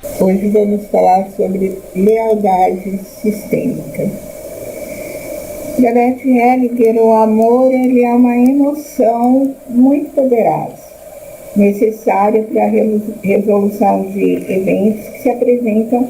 Hoje vamos falar sobre lealdade sistêmica. Beth Hellinger, o amor ele é uma emoção muito poderosa, necessária para a resolução de eventos que se apresentam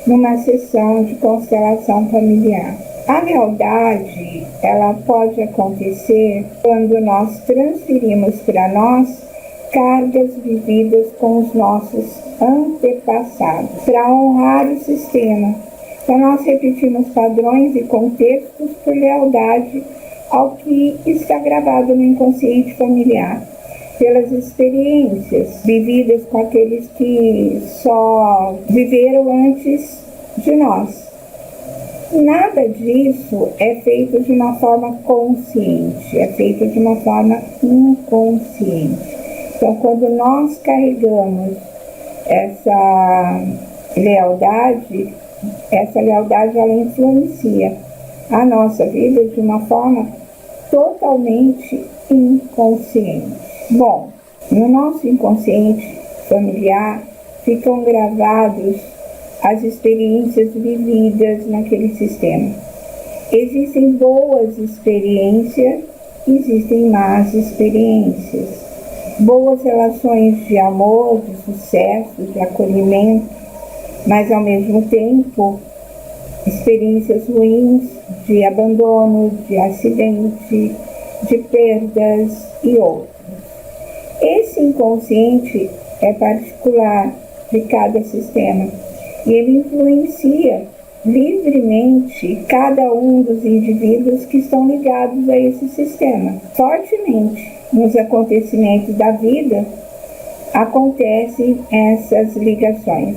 numa sessão de constelação familiar. A lealdade, ela pode acontecer quando nós transferimos para nós cargas vividas com os nossos antepassados, para honrar o sistema. Então, nós repetimos padrões e contextos por lealdade ao que está gravado no inconsciente familiar, pelas experiências vividas com aqueles que só viveram antes de nós. Nada disso é feito de uma forma consciente, é feito de uma forma inconsciente. Então, quando nós carregamos essa lealdade ela influencia a nossa vida de uma forma totalmente inconsciente. Bom, no nosso inconsciente familiar ficam gravados as experiências vividas naquele sistema. Existem boas experiências, existem más experiências. Boas relações de amor, de sucesso, de acolhimento, mas ao mesmo tempo experiências ruins de abandono, de acidente, de perdas e outros. Esse inconsciente é particular de cada sistema e ele influencia livremente cada um dos indivíduos que estão ligados a esse sistema. Fortemente, nos acontecimentos da vida, acontecem essas ligações.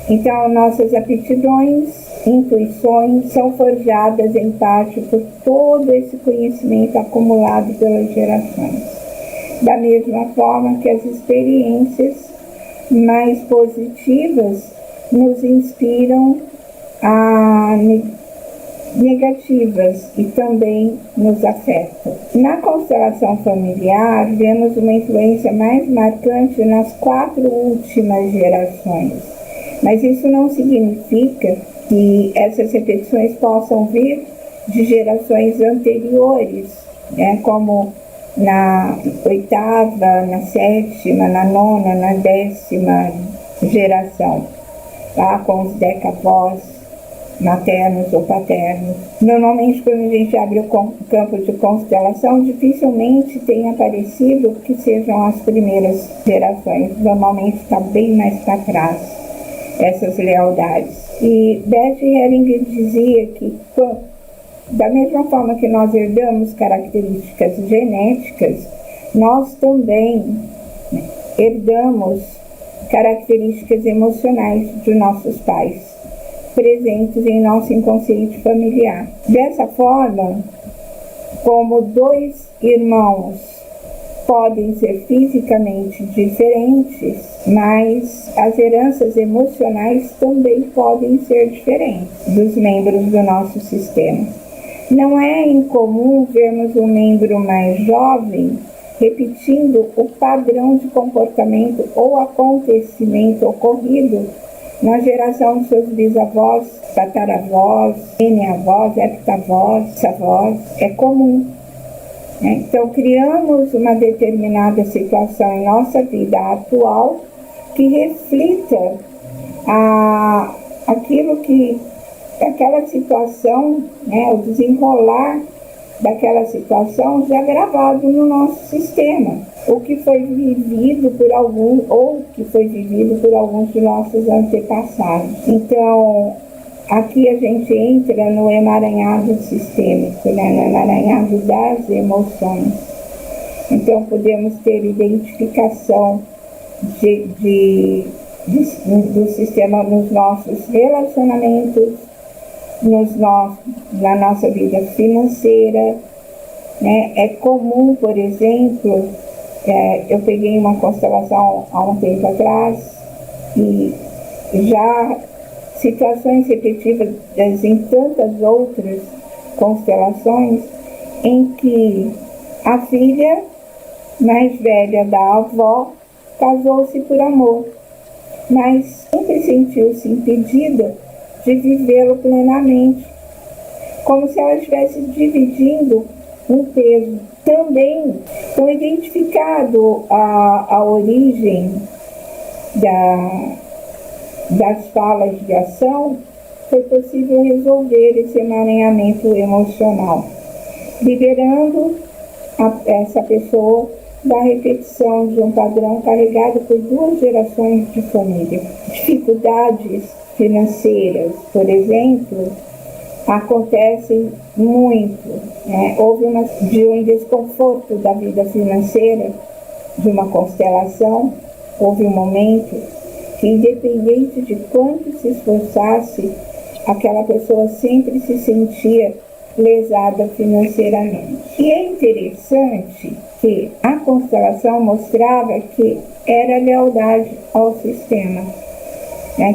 Então, nossas aptidões, intuições são forjadas em parte por todo esse conhecimento acumulado pelas gerações. Da mesma forma que as experiências mais positivas nos inspiram a negativas e também nos afetam. Na constelação familiar, vemos uma influência mais marcante nas 4 últimas gerações. Mas isso não significa que essas repetições possam vir de gerações anteriores, né, como na 8ª, na 7ª, na 9ª, na 10ª geração, tá? Com os decavós maternos ou paternos. Normalmente, quando a gente abre o campo de constelação, dificilmente tem aparecido que sejam as primeiras gerações. Normalmente está bem mais para trás essas lealdades. E Beth Hellinger dizia que, da mesma forma que nós herdamos características genéticas, nós também herdamos características emocionais de nossos pais, presentes em nosso inconsciente familiar. Dessa forma, como 2 irmãos podem ser fisicamente diferentes, mas as heranças emocionais também podem ser diferentes dos membros do nosso sistema. Não é incomum vermos um membro mais jovem repetindo o padrão de comportamento ou acontecimento ocorrido na geração de seus bisavós, tataravós, avós, heptavós, avós. É comum. Então, criamos uma determinada situação em nossa vida atual que reflita aquela situação, o desenrolar daquela situação já gravado no nosso sistema, o que foi vivido por algum ou que foi vivido por alguns de nossos antepassados. Então, aqui a gente entra no emaranhado sistêmico, no emaranhado das emoções. Então, podemos ter identificação do sistema nos nossos relacionamentos, na nossa vida financeira. É comum, por exemplo, eu peguei uma constelação há um tempo atrás e já situações repetidas em tantas outras constelações em que a filha mais velha da avó casou-se por amor, mas sempre sentiu-se impedida de vivê-lo plenamente, como se ela estivesse dividindo um peso. Também, então, identificado a origem das falas de ação, foi possível resolver esse emaranhamento emocional, liberando essa pessoa da repetição de um padrão carregado por 2 gerações de família. Dificuldades financeiras, por exemplo, acontecem muito. Houve um desconforto da vida financeira, de uma constelação, houve um momento que, independente de quanto se esforçasse, aquela pessoa sempre se sentia lesada financeiramente. E é interessante que a constelação mostrava que era lealdade ao sistema,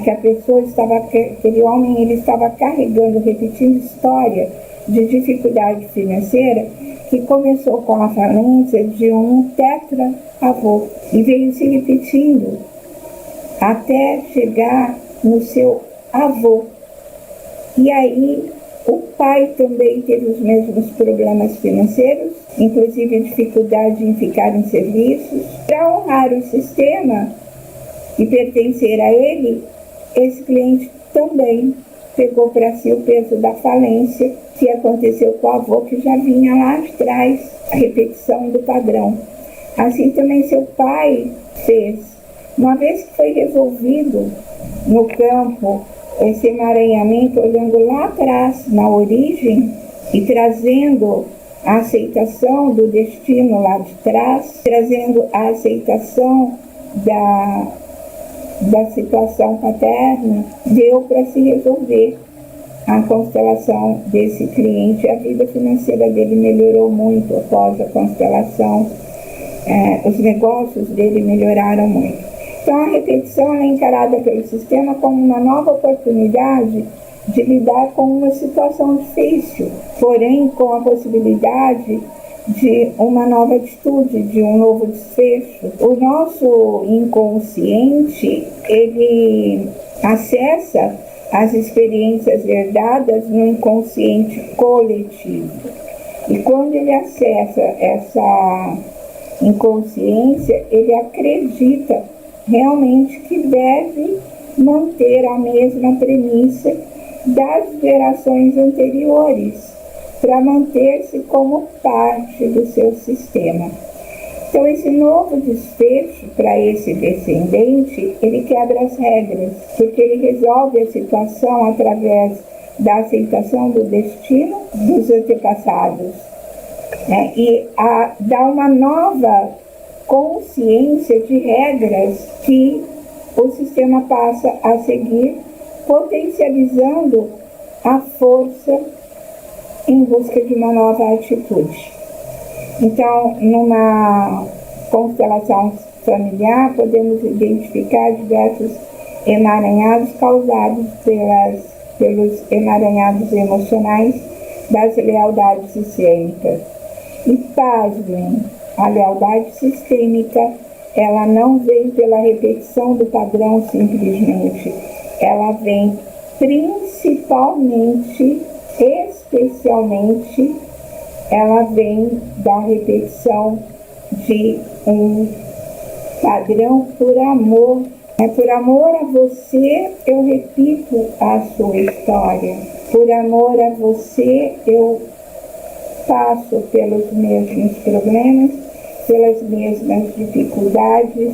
que a pessoa aquele homem, ele estava carregando, repetindo história de dificuldade financeira que começou com a falência de um tetra-avô e veio se repetindo até chegar no seu avô. E aí o pai também teve os mesmos problemas financeiros, inclusive dificuldade em ficar em serviços. Para honrar o sistema e pertencer a ele, esse cliente também pegou para si o peso da falência que aconteceu com o avô, que já vinha lá atrás, a repetição do padrão. Assim também seu pai fez. Uma vez que foi resolvido no campo esse emaranhamento, olhando lá atrás, na origem, e trazendo a aceitação do destino lá de trás, trazendo a aceitação da situação paterna, deu para se resolver a constelação desse cliente. A vida financeira dele melhorou muito após a constelação, os negócios dele melhoraram muito. Então, a repetição é encarada pelo sistema como uma nova oportunidade de lidar com uma situação difícil, porém com a possibilidade de uma nova atitude, de um novo desfecho. O nosso inconsciente, ele acessa as experiências herdadas no inconsciente coletivo. E quando ele acessa essa inconsciência, ele acredita realmente que deve manter a mesma premissa das gerações anteriores para manter-se como parte do seu sistema. Então, esse novo desfecho para esse descendente, ele quebra as regras, porque ele resolve a situação através da aceitação do destino dos antepassados, e dá uma nova consciência de regras que o sistema passa a seguir, potencializando a força em busca de uma nova atitude. Então, numa constelação familiar, podemos identificar diversos emaranhados causados pelos emaranhados emocionais das lealdades sistêmicas. E pasmem, a lealdade sistêmica, ela não vem pela repetição do padrão simplesmente, ela vem principalmente, especialmente, ela vem da repetição de um padrão por amor. Por amor a você, eu repito a sua história. Por amor a você, eu passo pelos mesmos problemas, pelas mesmas dificuldades,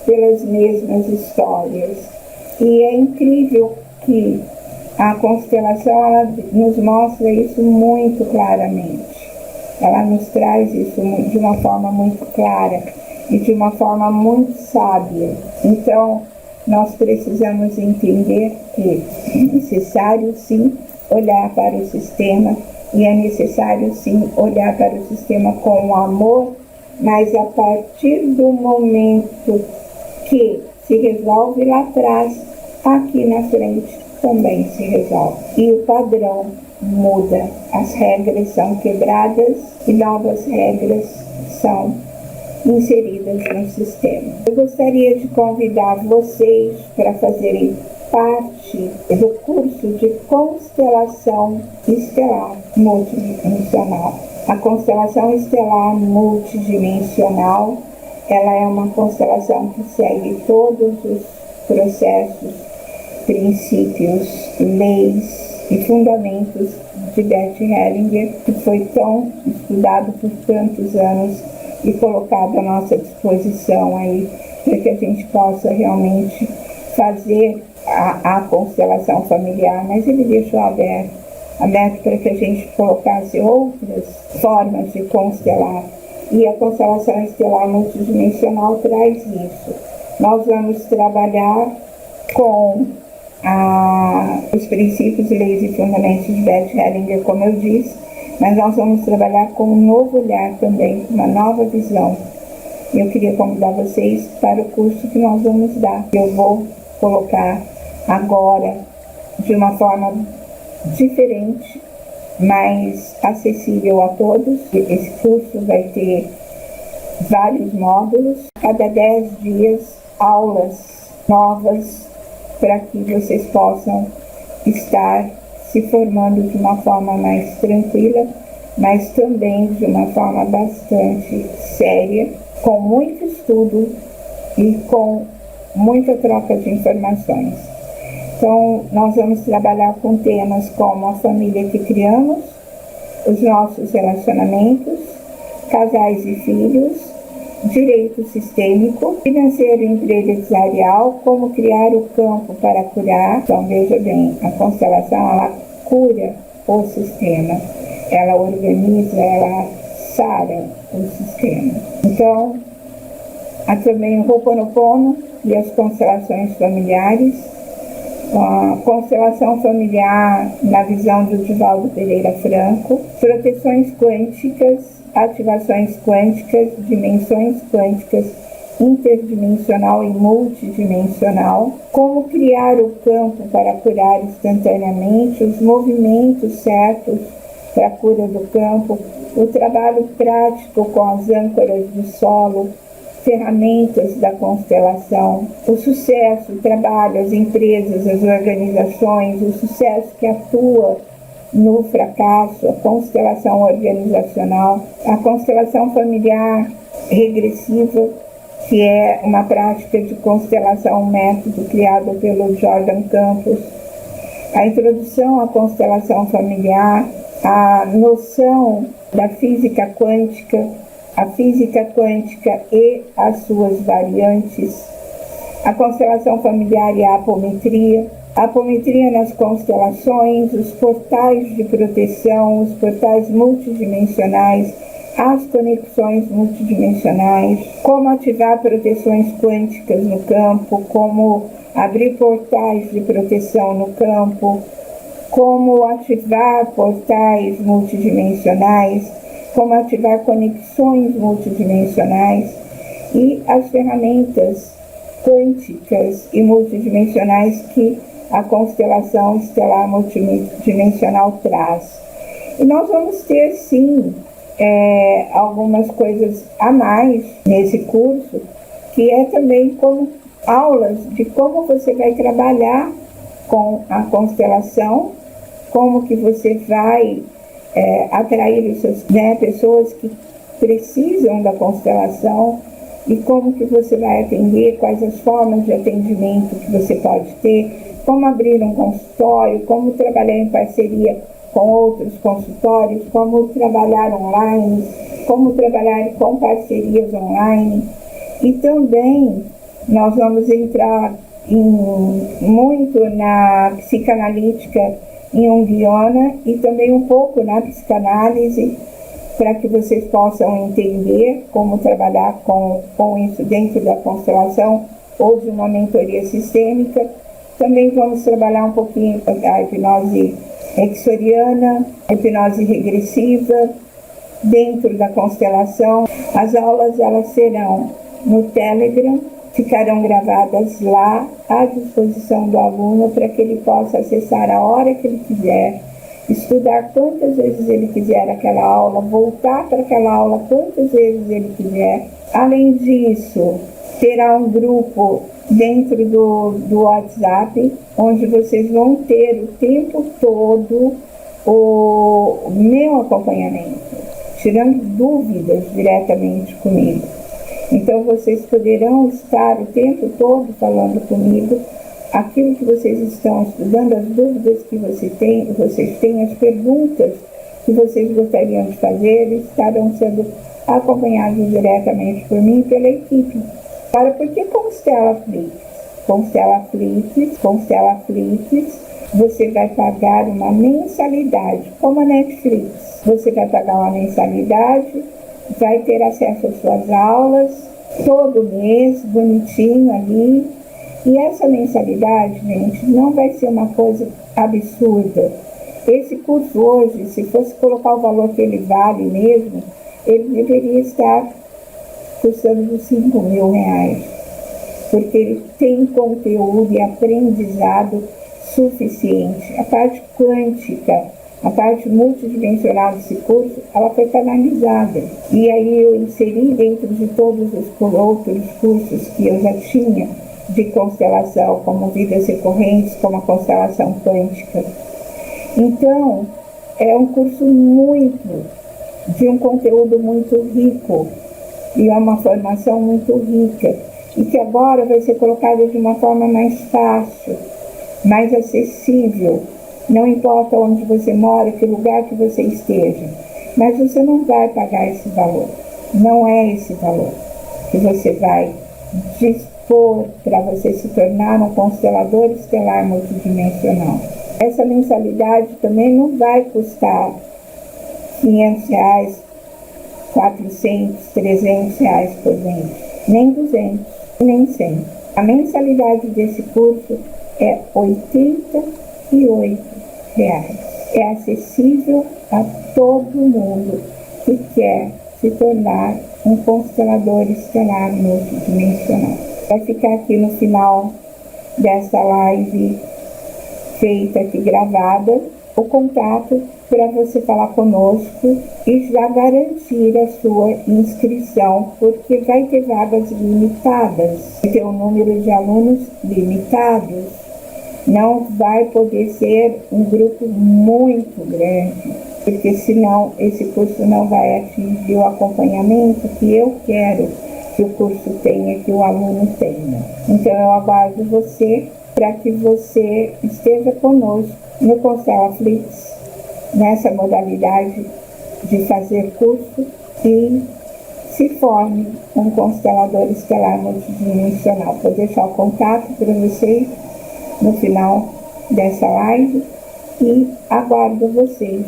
pelas mesmas histórias. E é incrível que a constelação, ela nos mostra isso muito claramente. Ela nos traz isso de uma forma muito clara e de uma forma muito sábia. Então, nós precisamos entender que é necessário, sim, olhar para o sistema, e é necessário, sim, olhar para o sistema com amor, mas a partir do momento que se resolve lá atrás, aqui na frente também se resolve. E o padrão muda, as regras são quebradas e novas regras são inseridas no sistema. Eu gostaria de convidar vocês para fazerem parte do curso de constelação estelar multidimensional. A constelação estelar multidimensional, ela é uma constelação que segue todos os processos, princípios, leis e fundamentos de Bert Hellinger, que foi tão estudado por tantos anos e colocado à nossa disposição aí, para que a gente possa realmente fazer a constelação familiar, mas ele deixou aberto para que a gente colocasse outras formas de constelar. E a constelação estelar multidimensional traz isso. Nós vamos trabalhar com os princípios, leis e fundamentos de Bert Hellinger, como eu disse, mas nós vamos trabalhar com um novo olhar também, uma nova visão. Eu queria convidar vocês para o curso que nós vamos dar. Eu vou colocar agora de uma forma diferente, mais acessível a todos. Esse curso vai ter vários módulos, cada 10 dias, aulas novas, para que vocês possam estar se formando de uma forma mais tranquila, mas também de uma forma bastante séria, com muito estudo e com muita troca de informações. Então, nós vamos trabalhar com temas como a família que criamos, os nossos relacionamentos, casais e filhos, direito sistêmico, financeiro e empresarial, como criar o campo para curar. Então, veja bem, a constelação, ela cura o sistema, ela organiza, ela sara o sistema. Então, há também o Ho'oponopono e as constelações familiares. A constelação familiar na visão do Divaldo Pereira Franco, proteções quânticas, ativações quânticas, dimensões quânticas, interdimensional e multidimensional, como criar o campo para curar instantaneamente, os movimentos certos para a cura do campo, o trabalho prático com as âncoras do solo, ferramentas da constelação, o sucesso, o trabalho, as empresas, as organizações, o sucesso que atua no fracasso, a constelação organizacional, a constelação familiar regressiva, que é uma prática de constelação, um método criado pelo Jordan Campos, a introdução à constelação familiar, a noção da física quântica, a física quântica e as suas variantes, a constelação familiar e a apometria nas constelações, os portais de proteção, os portais multidimensionais, as conexões multidimensionais, como ativar proteções quânticas no campo, como abrir portais de proteção no campo, como ativar portais multidimensionais, como ativar conexões multidimensionais e as ferramentas quânticas e multidimensionais que a constelação estelar multidimensional traz. E nós vamos ter, sim, algumas coisas a mais nesse curso, que é também como aulas de como você vai trabalhar com a constelação, como que você vai atrair pessoas que precisam da constelação e como que você vai atender, quais as formas de atendimento que você pode ter, como abrir um consultório, como trabalhar em parceria com outros consultórios, como trabalhar online, como trabalhar com parcerias online. E também nós vamos entrar muito na psicanalítica junguiana e também um pouco na psicanálise, para que vocês possam entender como trabalhar com isso dentro da constelação ou de uma mentoria sistêmica. Também vamos trabalhar um pouquinho a hipnose exoriana, a hipnose regressiva dentro da constelação. As aulas, elas serão no Telegram, ficarão gravadas lá à disposição do aluno para que ele possa acessar a hora que ele quiser, estudar quantas vezes ele quiser aquela aula, voltar para aquela aula quantas vezes ele quiser, Além disso, terá um grupo dentro do WhatsApp, onde vocês vão ter o tempo todo o meu acompanhamento, tirando dúvidas diretamente comigo. Então, vocês poderão estar o tempo todo falando comigo aquilo que vocês estão estudando, as dúvidas que vocês têm, as perguntas que vocês gostariam de fazer, estarão sendo acompanhados diretamente por mim e pela equipe. Agora, por que Constela Flix? Constela Flix, você vai pagar uma mensalidade, como a Netflix. Você vai pagar uma mensalidade, vai ter acesso às suas aulas, todo mês, bonitinho ali. E essa mensalidade, gente, não vai ser uma coisa absurda. Esse curso hoje, se fosse colocar o valor que ele vale mesmo, ele deveria estar custando uns R$5.000, porque ele tem conteúdo e aprendizado suficiente. A parte quântica, a parte multidimensional desse curso, ela foi canalizada. E aí eu inseri dentro de todos os outros cursos que eu já tinha de constelação, como vidas recorrentes, como a constelação quântica. Então, é um curso de um conteúdo muito rico e é uma formação muito rica e que agora vai ser colocada de uma forma mais fácil, mais acessível. Não importa onde você mora, que lugar que você esteja, mas você não vai pagar esse valor. Não é esse valor que você vai dispor para você se tornar um constelador estelar multidimensional. Essa mensalidade também não vai custar R$500, R$400, R$300 por mês, nem 200, nem 100. A mensalidade desse curso é R$88. É acessível a todo mundo que quer se tornar um constelador estelar multidimensional. Vai ficar aqui no final dessa live feita aqui gravada o contato para você falar conosco e já garantir a sua inscrição, porque vai ter vagas limitadas, vai ter um número de alunos limitados. Não vai poder ser um grupo muito grande, porque senão esse curso não vai atingir o acompanhamento que eu quero que o curso tenha, que o aluno tenha. Então eu aguardo você para que você esteja conosco no Constela Flix, nessa modalidade de fazer curso e se forme um constelador estelar multidimensional. Vou deixar o contato para vocês no final dessa live e aguardo vocês.